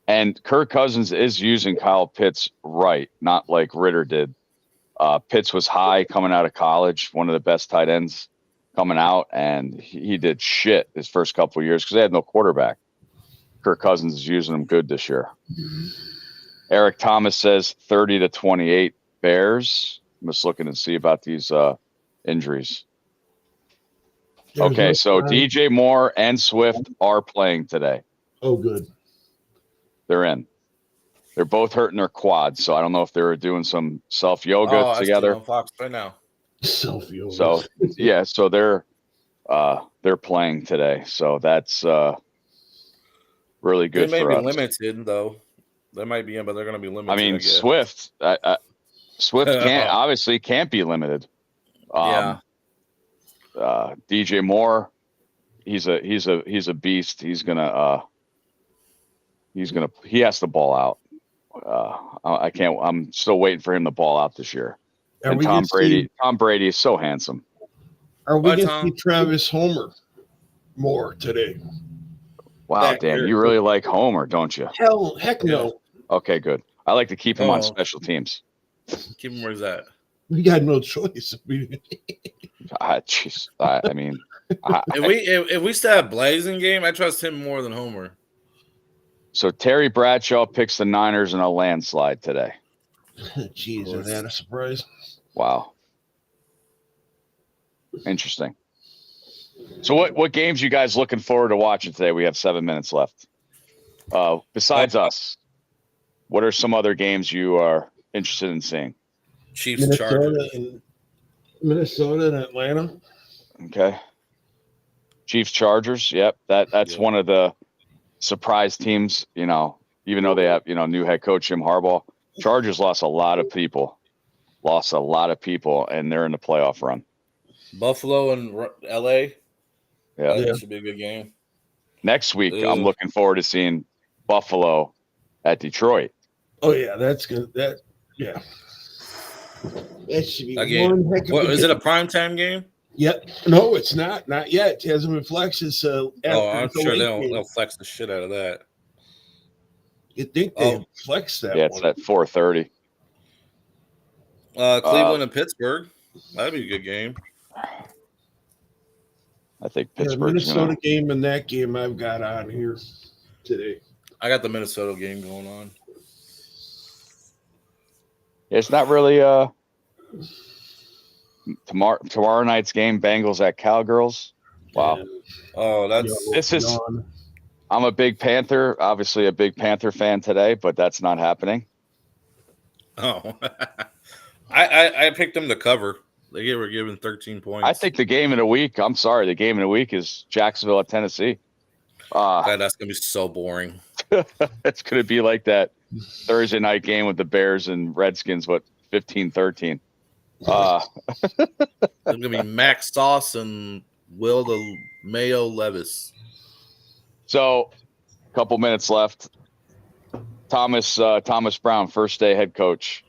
And Kirk Cousins is using Kyle Pitts right, not like Ritter did. Pitts was high coming out of college, one of the best tight ends coming out, and he did shit his first couple of years because they had no quarterback. Kirk Cousins is using them good this year. Eric Thomas says 30-28 Bears. I'm just looking to see about these injuries. Okay, so DJ Moore and Swift are playing today. Oh, good. They're in. They're both hurting their quads, so I don't know if they were doing some self yoga together. On Fox right now. Self yoga. So yeah, so they're playing today. So that's really good. They may for be us. Limited though. They might be in, but they're going to be limited. I mean, Swift can't be limited. DJ Moore, he's a beast. He has to ball out. I'm still waiting for him to ball out this year. And Tom Brady is so handsome. Are we going to see Travis Homer more today? Wow, Dan, you really like Homer, don't you? Heck no. Okay, good. I like to keep him on special teams. Keep him where he's at. We got no choice. Jeez. I mean, if we still have Blazing game, I trust him more than Homer. So Terry Bradshaw picks the Niners in a landslide today. Jeez, is that a surprise? Wow. Interesting. So what games you guys looking forward to watching today? We have 7 minutes left. Besides us, what are some other games you are interested in seeing? Chiefs, Minnesota and Atlanta. Okay. Chiefs, Chargers. Yep. That's one of the surprise teams, even though they have, new head coach Jim Harbaugh. Chargers lost a lot of people, and they're in the playoff run. Buffalo and LA. Yeah. That should be a good game. Next week, I'm looking forward to seeing Buffalo at Detroit. Oh, yeah, that's good. That should be one heck of a game. Is it a primetime game? Yep. No, it's not. Not yet. It hasn't been flexed. So I'm sure they'll flex the shit out of that. You think they flex that? Yeah, it's at 4:30. Cleveland and Pittsburgh. That'd be a good game. I think Pittsburgh's Minnesota game and that game I've got on here today. I got the Minnesota game going on. It's not really tomorrow night's game. Bengals at Cowgirls. Wow. I'm a big Panther, obviously a big Panther fan today, but that's not happening. Oh, I picked them to cover. They were given 13 points. I think the game of the week is Jacksonville at Tennessee. God, that's going to be so boring. It's going to be like that Thursday night game with the Bears and Redskins, 15-13. It's going to be Max Sauce and Will the Mayo Levis. So, a couple minutes left. Thomas Brown, first day head coach.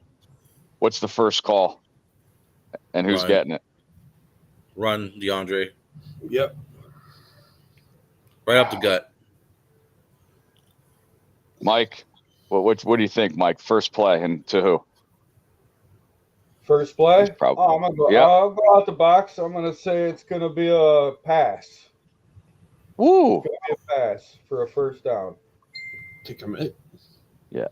What's the first call? And who's getting it? Run, DeAndre. Yep. Right up the gut. Mike. What do you think, Mike? First play and to who? First play? Probably, I'm gonna go. yep. I'll go out the box. I'm gonna say it's gonna be a pass. Woo! It's gonna be a pass for a first down. To commit. Yeah.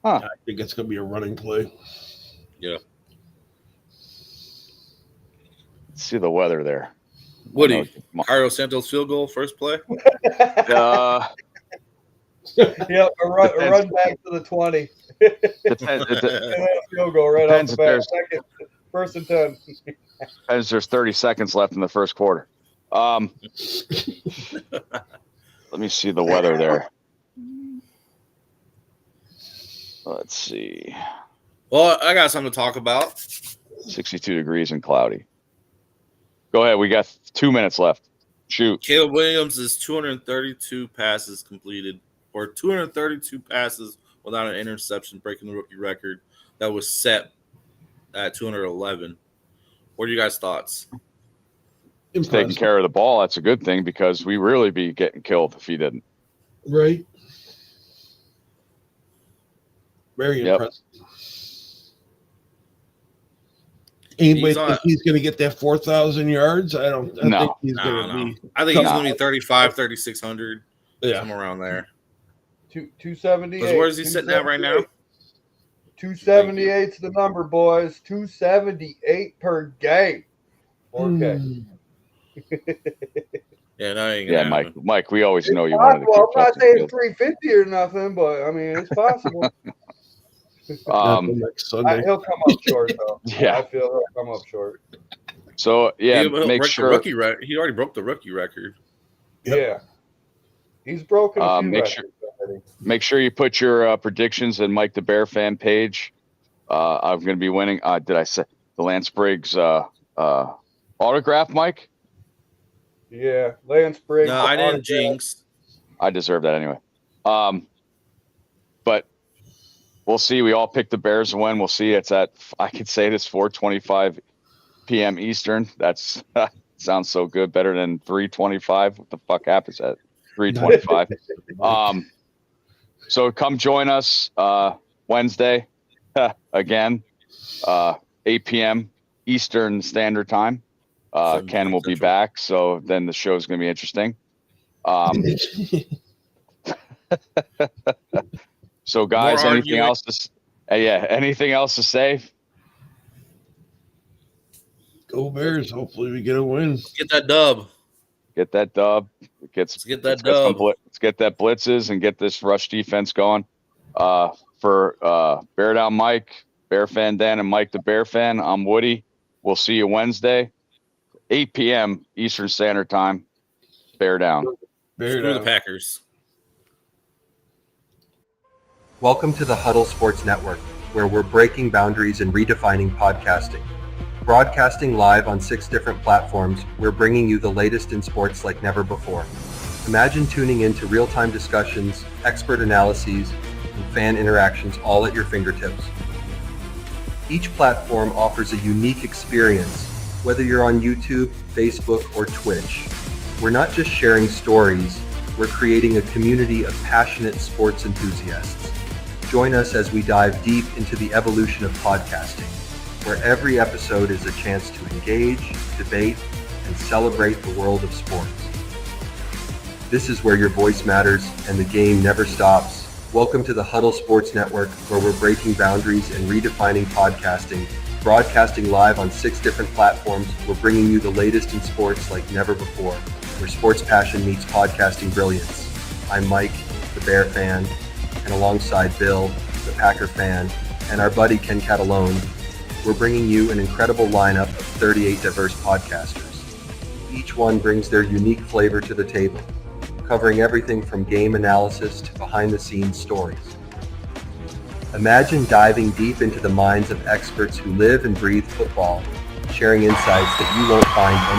I think it's going to be a running play. Yeah. Let's see the weather there. Woody, Carlos Santos field goal, first play. Yep, a run back to the 20. Field goal right off the bat. Second, first and 10. Depends. There's 30 seconds left in the first quarter. Let me see the weather there. Let's see. Well, I got something to talk about. 62 degrees and cloudy. Go ahead. We got 2 minutes left. Shoot. Caleb Williams is 232 passes completed, or 232 passes without an interception, breaking the rookie record that was set at 211. What are you guys' thoughts? He's taking care of the ball. That's a good thing because we really be getting killed if he didn't. Right. Very impressive. Anybody think he's going to get that 4,000 yards? I think he's going to be. I think he's going to be 35, 3,600. Yeah. Somewhere around there. 278. Where's he sitting at right now? 278's the number, boys. 278 per game. 4K. Mike, we always know you wanted to keep. I'm not saying 350 or nothing, but I mean it's possible. He'll come up short though. Yeah, I feel he'll come up short. So make sure he already broke the rookie record. Yep. Yeah, he's broken a few records already. Make sure you put your predictions in Mike the Bear fan page. I'm going to be winning. Did I say the Lance Briggs autograph, Mike? Yeah, Lance Briggs. No, I didn't jinx. I deserve that anyway. But we'll see. We all picked the Bears to win. We'll see. It's at, I could say this, 4:25 p.m. Eastern. That's sounds so good. Better than 3:25. What the fuck happens at 3:25? So come join us Wednesday again, 8 p.m. Eastern Standard Time. Ken will be back, so then the show is going to be interesting. So, guys, anything else to say? Go Bears! Hopefully, we get a win. Get that dub. Let's get that blitzes and get this rush defense going. For Bear Down Mike, Bear Fan Dan, and Mike the Bear Fan, I'm Woody. We'll see you Wednesday, 8 p.m. Eastern Standard Time. Bear down. Screw the Packers. Welcome to the Huddle Sports Network, where we're breaking boundaries and redefining podcasting. Broadcasting live on 6 different platforms, we're bringing you the latest in sports like never before. Imagine tuning into real-time discussions, expert analyses, and fan interactions all at your fingertips. Each platform offers a unique experience, whether you're on YouTube, Facebook, or Twitch. We're not just sharing stories, we're creating a community of passionate sports enthusiasts. Join us as we dive deep into the evolution of podcasting, where every episode is a chance to engage, debate, and celebrate the world of sports. This is where your voice matters and the game never stops. Welcome to the Huddle Sports Network, where we're breaking boundaries and redefining podcasting. Broadcasting live on 6 different platforms, we're bringing you the latest in sports like never before, where sports passion meets podcasting brilliance. I'm Mike, the Bear Fan, and alongside Bill, the Packer Fan, and our buddy Ken Catalone, we're bringing you an incredible lineup of 38 diverse podcasters. Each one brings their unique flavor to the table, covering everything from game analysis to behind-the-scenes stories. Imagine diving deep into the minds of experts who live and breathe football, sharing insights that you won't find